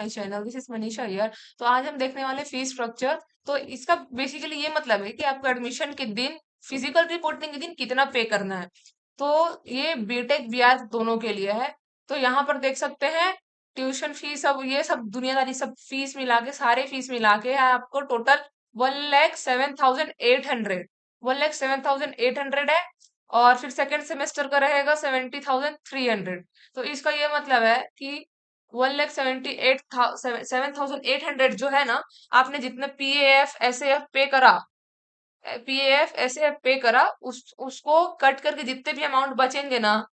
Channel, this is Manisha here. तो आज हम देखने वाले फीस स्ट्रक्चर। तो इसका बेसिकली ये मतलब है कि आपको एडमिशन के दिन, फिजिकल रिपोर्टिंग के दिन कितना पे करना है। तो ये बीटेक बीआर दोनों के लिए है। तो यहाँ पर देख सकते हैं ट्यूशन फीस, सब ये सब दुनियादारी सब फीस मिला के, सारे फीस मिला के आपको टोटल 1,07,800, 1,07,800 है। और फिर सेकेंड सेमेस्टर का रहेगा 70,300। तो इसका ये मतलब है कि 1,78,7,800 जो है ना, आपने जितने पीएएफ एसएएफ पे करा, पीएएफ एसएएफ पे करा, उसको कट करके जितने भी अमाउंट बचेंगे ना,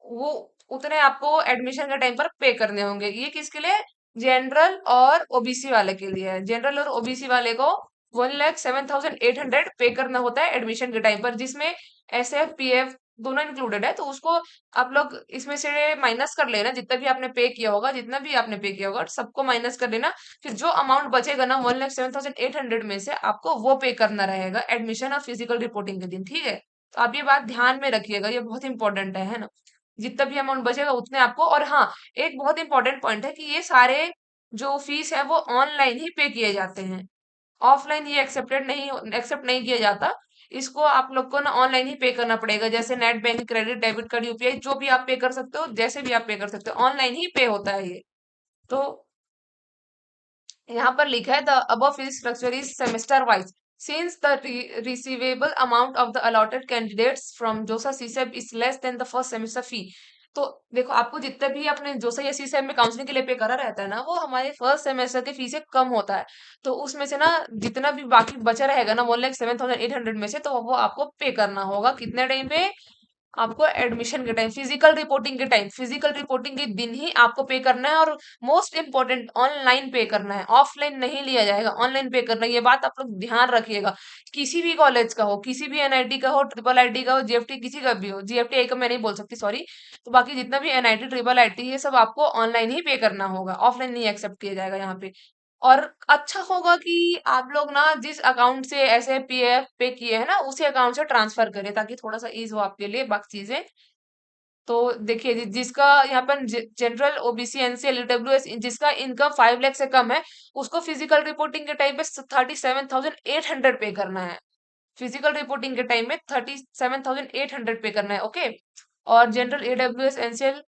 वो उतने आपको एडमिशन के टाइम पर पे करने होंगे। ये किसके लिए? जनरल और ओबीसी वाले के लिए है। जनरल और ओबीसी वाले को 1,07,800 पे करना होता है एडमिशन के टाइम पर, जिसमें एसएफ पीएफ दोनों इंक्लूडेड है। तो उसको आप लोग इसमें से माइनस कर लेना, जितना भी आपने पे किया होगा, जितना भी आपने पे किया होगा सबको माइनस कर लेना। फिर जो अमाउंट बचेगा ना 1,07,800 में से आपको वो पे करना रहेगा एडमिशन और फिजिकल रिपोर्टिंग के दिन, ठीक है। तो आप ये बात ध्यान में रखिएगा, ये बहुत इंपॉर्टेंट है ना। जितना भी अमाउंट बचेगा उतने आपको। और हाँ, एक बहुत इंपॉर्टेंट पॉइंट है कि ये सारे जो फीस है वो ऑनलाइन ही पे किए जाते हैं। ऑफलाइन ये एक्सेप्ट नहीं किया जाता। इसको आप लोग को ना ऑनलाइन ही पे करना पड़ेगा, जैसे net bank, credit, debit card, UPI, जो भी आप पे कर सकते हो, जैसे भी आप पे कर सकते हो, ऑनलाइन ही पे होता है ये। तो यहाँ पर लिखा है the above fee structure is semester wise since the receivable amount of the allotted candidates from JoSAA CSAB is less than the first semester fee. तो देखो, आपको जितने भी अपने जोसा या सीसेब में काउंसलिंग के लिए पे करा रहता है ना, वो हमारे फर्स्ट सेमेस्टर के फी से कम होता है। तो उसमें से ना जितना भी बाकी बचा रहेगा ना 1,07,800 में से, तो वो आपको पे करना होगा कितने टाइम पे? आपको एडमिशन के टाइम, फिजिकल रिपोर्टिंग के दिन ही आपको पे करना है। और मोस्ट इंपॉर्टेंट, ऑनलाइन पे करना है, ऑफलाइन नहीं लिया जाएगा, ऑनलाइन पे करना है। ये बात आप लोग ध्यान रखिएगा। किसी भी कॉलेज का हो, किसी भी एनआईटी का हो, ट्रिपल आईटी का हो, जीएफटी किसी का भी हो, जीएफटी का मैं नहीं बोल सकती, सॉरी। तो बाकी जितना भी एनआईटी, ट्रिपल आईटी, ये सब आपको ऑनलाइन ही पे करना होगा, ऑफलाइन नहीं एक्सेप्ट किया जाएगा यहाँ पे। और अच्छा होगा कि आप लोग ना जिस अकाउंट से ऐसे पीएफ पे किए हैं ना, उसी अकाउंट से ट्रांसफर करें, ताकि थोड़ा सा ईज हो आपके लिए बाकी चीजें। तो देखिए, जिसका यहाँ पर जनरल, ओबीसी, एनसी, ईडब्ल्यूएस, जिसका इनकम 5 लाख से कम है, उसको फिजिकल रिपोर्टिंग के टाइम पे 37,800 पे करना है। फिजिकल रिपोर्टिंग के टाइम में 37,800 पे करना है, ओके। और जनरल, ईडब्ल्यूएस, एनसीएल,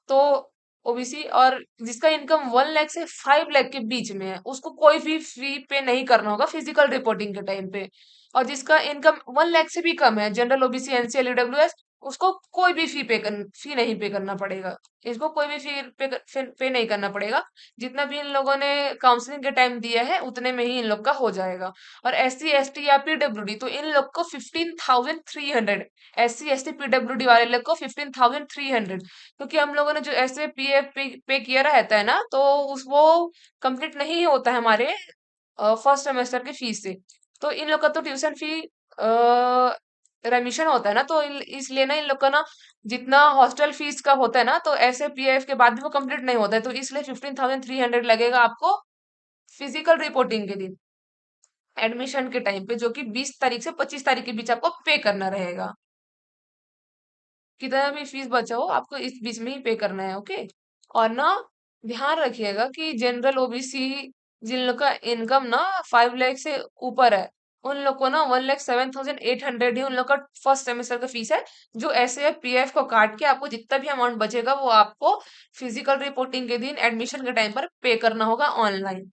तो ओबीसी, और जिसका इनकम 1 लाख से 5 लाख के बीच में है, उसको कोई भी फी पे नहीं करना होगा फिजिकल रिपोर्टिंग के टाइम पे। और जिसका इनकम 1 लाख से भी कम है, जनरल, ओबीसी, एनसीएल, ईडब्ल्यूएस, उसको कोई भी फी नहीं पे करना पड़ेगा। इसको कोई भी पे नहीं करना पड़ेगा। जितना भी इन लोगों ने काउंसलिंग के टाइम दिया है उतने में ही इन लोग का हो जाएगा। और एससी, एसटी या पीडब्ल्यूडी, तो इन लोग को 15,300, एससी, एसटी, पीडब्ल्यूडी वाले लोग को 15,300। क्योंकि हम लोगों ने जो ऐसे पीएफ पे किया रहता है ना, तो उस वो कंप्लीट नहीं होता है हमारे फर्स्ट सेमेस्टर की फीस से। तो इन लोग का तो ट्यूशन फी रेमिशन होता है ना, तो इसलिए ना इन लोग का ना जितना हॉस्टल फीस का होता है ना, तो ऐसे पीएफ के बाद भी वो कंप्लीट नहीं होता है। तो इसलिए 15,300 लगेगा आपको फिजिकल रिपोर्टिंग के दिन, एडमिशन के टाइम पे, जो कि 20 तारीख से 25 तारीख के बीच आपको पे करना रहेगा। कितना भी फीस बचा हो, आपको इस बीच में ही पे करना है, ओके। और ना ध्यान रखिएगा कि जनरल, ओबीसी, जिन लोग का इनकम ना 5 लाख से ऊपर है, उन लोग को ना 1,07,800 ही उन लोग का फर्स्ट सेमेस्टर का फीस है। जो ऐसे पीएफ को काट के आपको जितना भी अमाउंट बचेगा, वो आपको फिजिकल रिपोर्टिंग के दिन एडमिशन के टाइम पर पे करना होगा ऑनलाइन।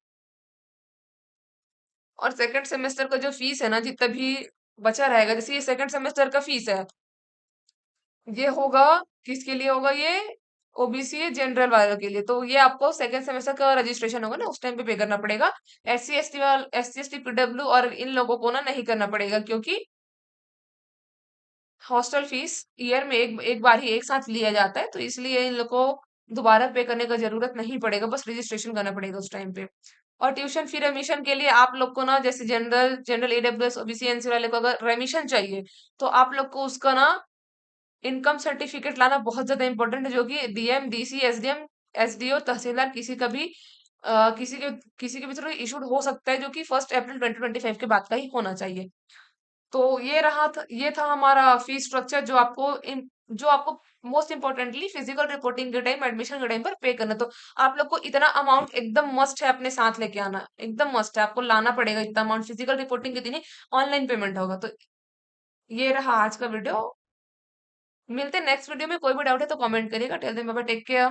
और सेकंड सेमेस्टर का जो फीस है ना, जितना भी बचा रहेगा, जैसे ये सेकंड सेमेस्टर का फीस है, ये होगा, किसके लिए होगा ये? ओबीसी जनरल वालों के लिए। तो ये आपको सेकंड सेमेस्टर का रजिस्ट्रेशन होगा ना, उस टाइम पे पे करना पड़ेगा। S C S T PW और इन लोगों को ना नहीं करना पड़ेगा, क्योंकि हॉस्टल फीस ईयर में एक बार ही एक साथ लिया जाता है। तो इसलिए इन लोगों को दोबारा पे करने का जरूरत नहीं पड़ेगा, बस रजिस्ट्रेशन करना पड़ेगा उस टाइम पे। और ट्यूशन फी रेमिशन के लिए आप लोग को ना, जैसे general general EWS, OBC, NC वाले को अगर रेमिशन चाहिए, तो आप लोग को उसका ना इनकम सर्टिफिकेट लाना बहुत ज्यादा इंपॉर्टेंट है, जो कि डीएम, डीसी, एसडीएम, एसडीओ, तहसीलदार, किसी के भी थ्रू इशूड हो सकता है, जो कि 1 अप्रैल 2025 के बाद का ही होना चाहिए। तो ये था हमारा फीस स्ट्रक्चर, जो आपको इन जो आपको मोस्ट इम्पोर्टेंटली फिजिकल रिपोर्टिंग के टाइम, एडमिशन के टाइम पर पे करना। तो आप लोग को इतना अमाउंट एकदम मस्ट है अपने साथ लेके आना, एकदम मस्ट है, आपको लाना पड़ेगा इतना अमाउंट। फिजिकल रिपोर्टिंग के दिन ही ऑनलाइन पेमेंट होगा। तो ये रहा आज का वीडियो। मिलते हैं नेक्स्ट वीडियो में। कोई भी डाउट है तो कमेंट करिएगा। Tell them bye bye, take care.